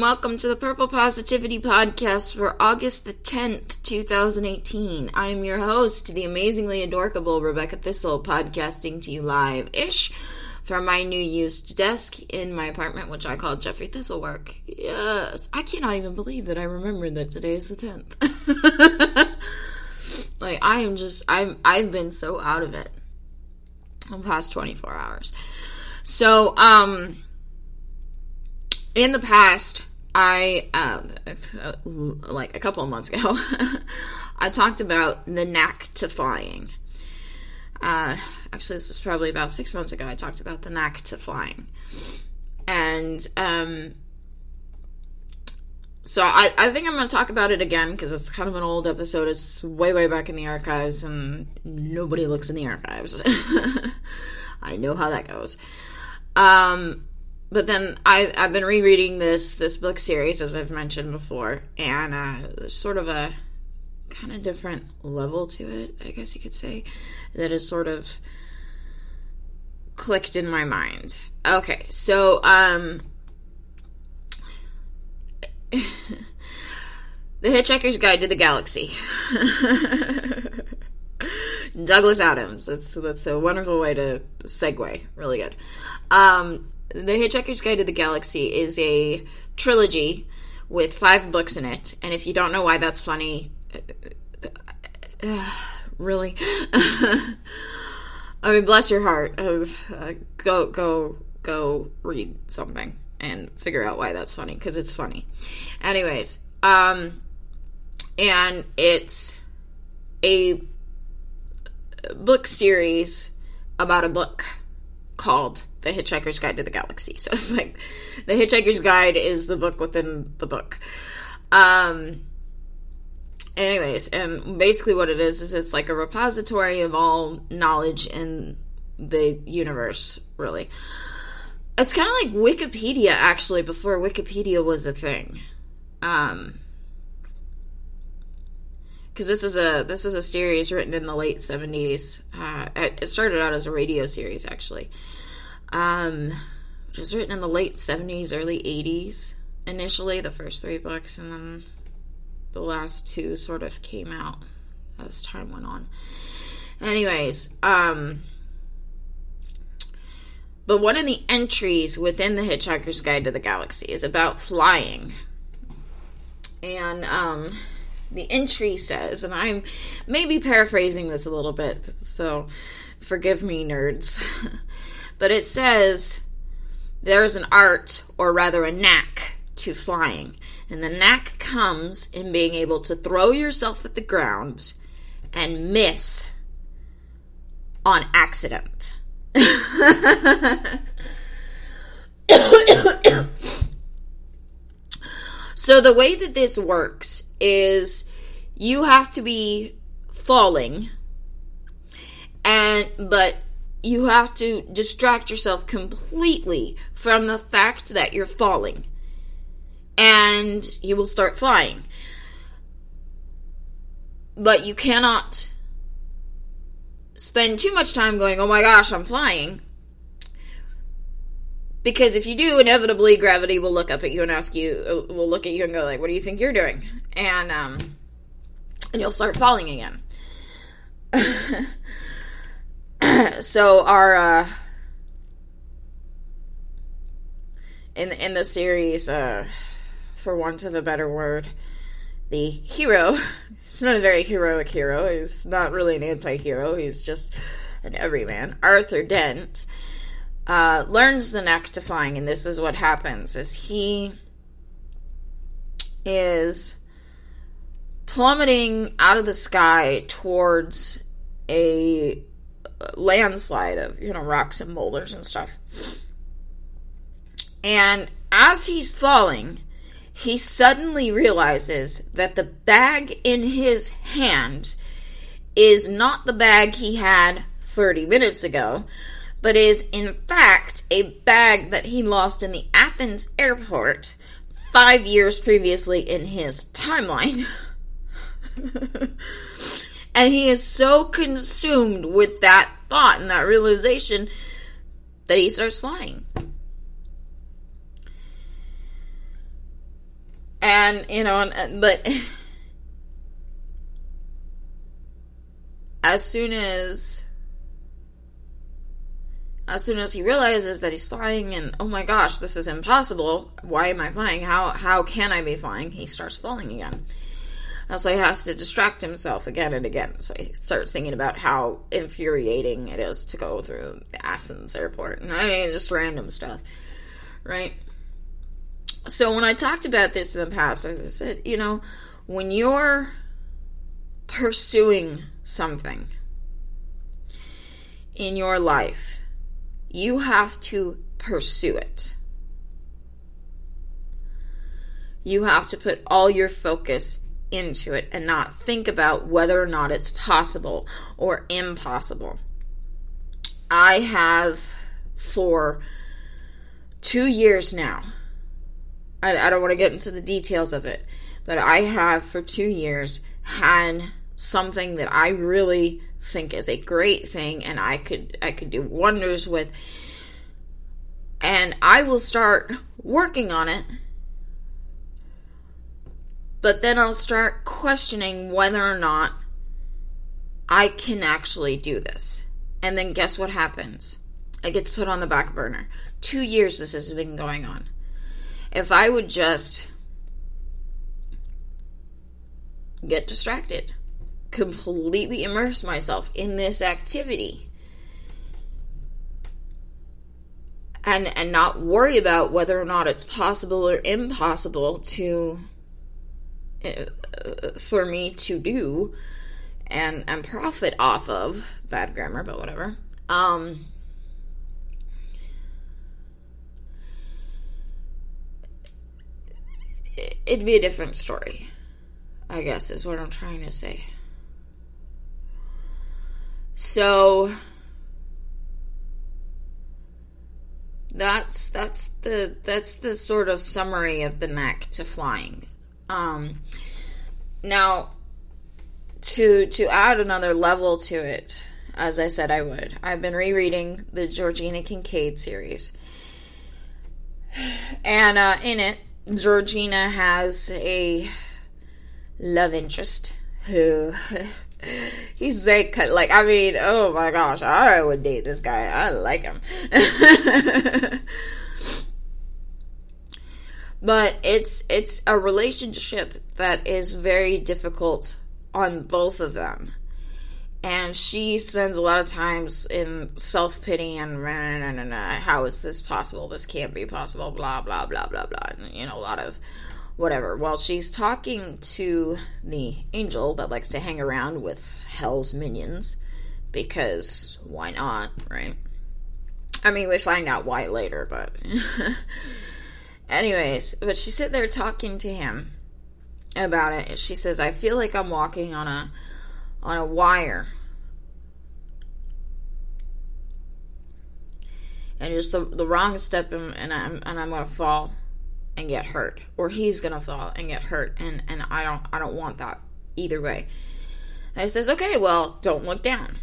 Welcome to the Purple Positivity Podcast for August the 10th, 2018. I am your host, the amazingly adorable Rebecca Thistle, podcasting to you live-ish from my new used desk in my apartment, which I call Jeffrey Thistlework. Yes, I cannot even believe that I remembered that today is the 10th. I've been so out of it the past 24 hours. So, in the past, I, like a couple of months ago, I talked about the knack to flying. Actually, this was probably about 6 months ago, I talked about the knack to flying. And, so I think I'm going to talk about it again, because it's kind of an old episode. It's way, way back in the archives, and nobody looks in the archives. I know how that goes. But then I've been rereading this book series, as I've mentioned before, and there's sort of a kind of different level to it, I guess you could say, that has sort of clicked in my mind. Okay, so, The Hitchhiker's Guide to the Galaxy. Douglas Adams. That's a wonderful way to segue. Really good. The Hitchhiker's Guide to the Galaxy is a trilogy with 5 books in it, and if you don't know why that's funny, really, I mean, bless your heart, go read something and figure out why that's funny, because it's funny. Anyways, and it's a book series about a book called The Hitchhiker's Guide to the Galaxy. So it's like The Hitchhiker's Guide is the book within the book. Anyways, and basically what it is it's like a repository of all knowledge in the universe, really. It's kind of like Wikipedia, actually, before Wikipedia was a thing. Because this is a series written in the late 70s. It started out as a radio series, actually. It was written in the late 70s, early 80s, initially, the first 3 books, and then the last 2 sort of came out as time went on. Anyways, but one of the entries within the Hitchhiker's Guide to the Galaxy is about flying. And, the entry says, and I'm maybe paraphrasing this a little bit, so forgive me, nerds. But it says, there's an art, or rather a knack, to flying. And the knack comes in being able to throw yourself at the ground and miss on accident. So the way that this works is you have to be falling, but you have to distract yourself completely from the fact that you're falling, and you will start flying. But you cannot spend too much time going, oh my gosh, I'm flying. Because if you do, inevitably gravity will look up at you and will look at you and go like, what do you think you're doing? And you'll start falling again. So our, in the series, for want of a better word, the hero, he's not a very heroic hero, he's not really an anti-hero, he's just an everyman, Arthur Dent, learns the knack to flying, and this is what happens, is he is plummeting out of the sky towards a landslide of, rocks and boulders and stuff. And as he's falling, he suddenly realizes that the bag in his hand is not the bag he had 30 minutes ago, but is in fact a bag that he lost in the Athens airport 5 years previously in his timeline. And he is so consumed with that thought and that realization that he starts flying. And, but as soon as he realizes that he's flying and, oh my gosh, this is impossible, why am I flying? How can I be flying? He starts falling again. So he has to distract himself again and again. So he starts thinking about how infuriating it is to go through the Athens airport. And just random stuff, right? So when I talked about this in the past, I said, when you're pursuing something in your life, you have to pursue it. You have to put all your focus into it and not think about whether or not it's possible or impossible. I have for 2 years now, I don't want to get into the details of it, but I have for 2 years had something that I really think is a great thing and I could do wonders with, and I will start working on it, but then I'll start questioning whether or not I can actually do this. And then guess what happens? It gets put on the back burner. 2 years this has been going on. If I would just get distracted, completely immerse myself in this activity, and not worry about whether or not it's possible or impossible for me to do and profit off of, bad grammar, but whatever, it'd be a different story, I guess, is what I'm trying to say. So that's the sort of summary of the knack to flying. Now, to add another level to it, as I said I would, I've been rereading the Georgina Kincaid series. And in it, Georgina has a love interest who he's very oh my gosh, I would date this guy. I like him. But it's a relationship that is very difficult on both of them. And she spends a lot of times in self-pity and how is this possible? This can't be possible, blah, blah, blah, blah, blah. And, a lot of whatever. While she's talking to the angel that likes to hang around with hell's minions, because why not, right? I mean, we find out why later, but... Anyways, but she's sitting there talking to him about it. She says, I feel like I'm walking on a wire. And just the wrong step and I'm gonna fall and get hurt. Or he's gonna fall and get hurt. And I don't want that either way. And I says, okay, well, don't look down.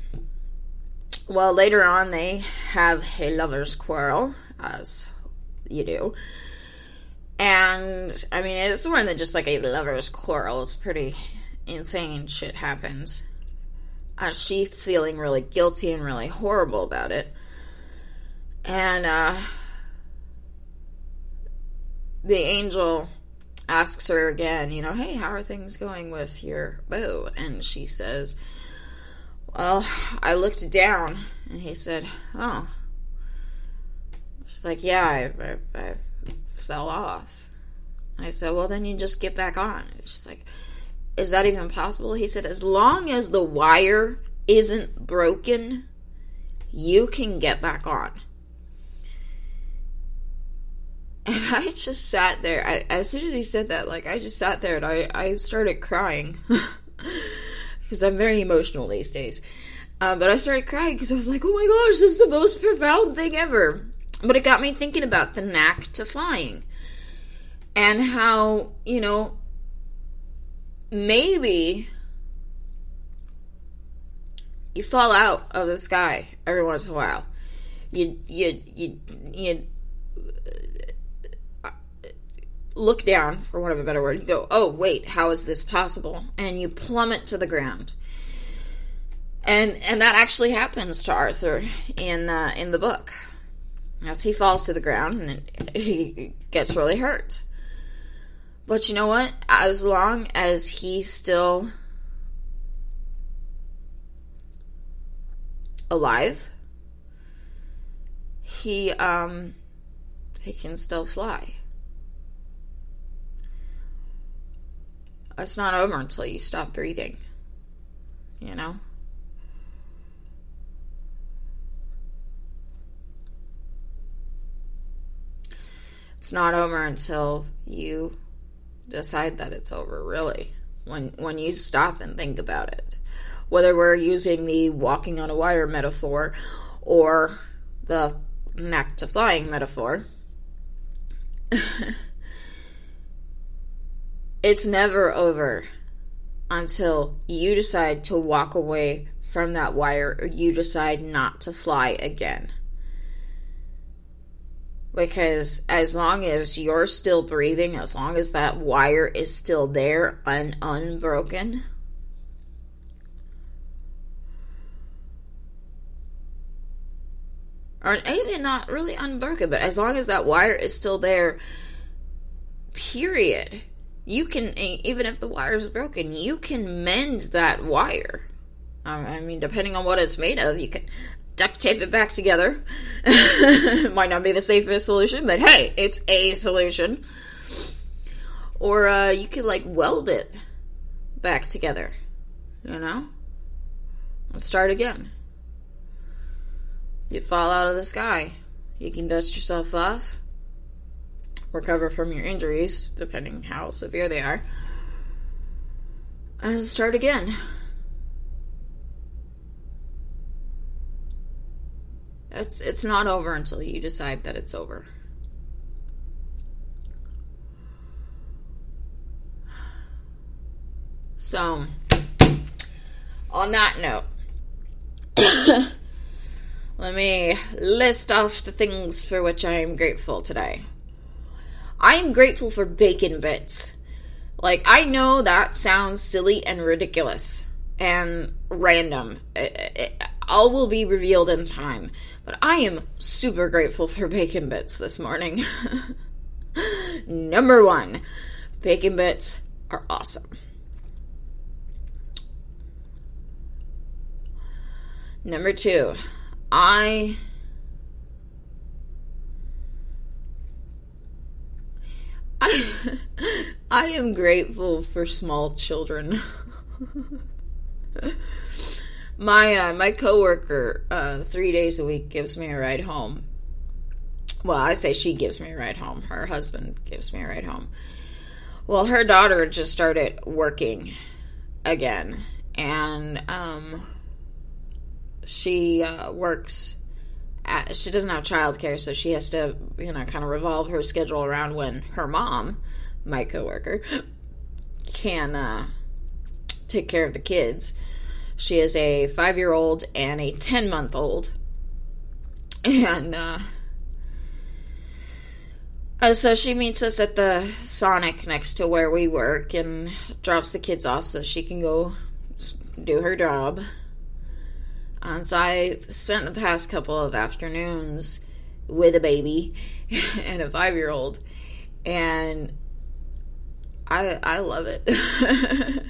Well, later on they have a lover's quarrel, as you do. And, I mean, it's more than just like a lover's quarrel. It's pretty insane shit happens. She's feeling really guilty and really horrible about it. And, the angel asks her again, hey, how are things going with your bow? And she says, well, I looked down. And he said, oh. She's like, yeah, I fell off. And I said, well, then you just get back on. And she's like, is that even possible? He said, as long as the wire isn't broken, you can get back on. And I just sat there. As soon as he said that, I just sat there and I started crying. Because I'm very emotional these days. But I started crying because I was like, oh my gosh, this is the most profound thing ever. But it got me thinking about the knack to flying. And how, maybe you fall out of the sky every once in a while. You look down, for want of a better word. You go, oh, wait, how is this possible? And you plummet to the ground. And that actually happens to Arthur in the book. As he falls to the ground and he gets really hurt. But you know what? As long as he's still alive, he can still fly. It's not over until you stop breathing. It's not over until you decide that it's over, really. When you stop and think about it. Whether we're using the walking on a wire metaphor or the knack to flying metaphor, it's never over until you decide to walk away from that wire or you decide not to fly again. Because as long as you're still breathing, as long as that wire is still there and unbroken, or even not really unbroken, but as long as that wire is still there, period, you can, even if the wire is broken, you can mend that wire. I mean, depending on what it's made of, you can duct tape it back together. Might not be the safest solution, but hey, it's a solution. Or you could weld it back together, and start again. You fall out of the sky, you can dust yourself off, recover from your injuries, depending how severe they are, and start again. It's not over until you decide that it's over. So, on that note, let me list off the things for which I am grateful today. I am grateful for bacon bits. I know that sounds silly and ridiculous and random. All will be revealed in time. But I am super grateful for bacon bits this morning. Number 1, bacon bits are awesome. Number 2, I am grateful for small children. My coworker, 3 days a week, gives me a ride home. Well, I say she gives me a ride home. Her husband gives me a ride home. Well, her daughter just started working again, and she works she doesn't have childcare, so she has to, kind of revolve her schedule around when her mom, my coworker, can take care of the kids. She is a 5-year-old and a 10-month-old. And so she meets us at the Sonic next to where we work and drops the kids off so she can go do her job. And so I spent the past couple of afternoons with a baby and a 5-year-old. And I love it.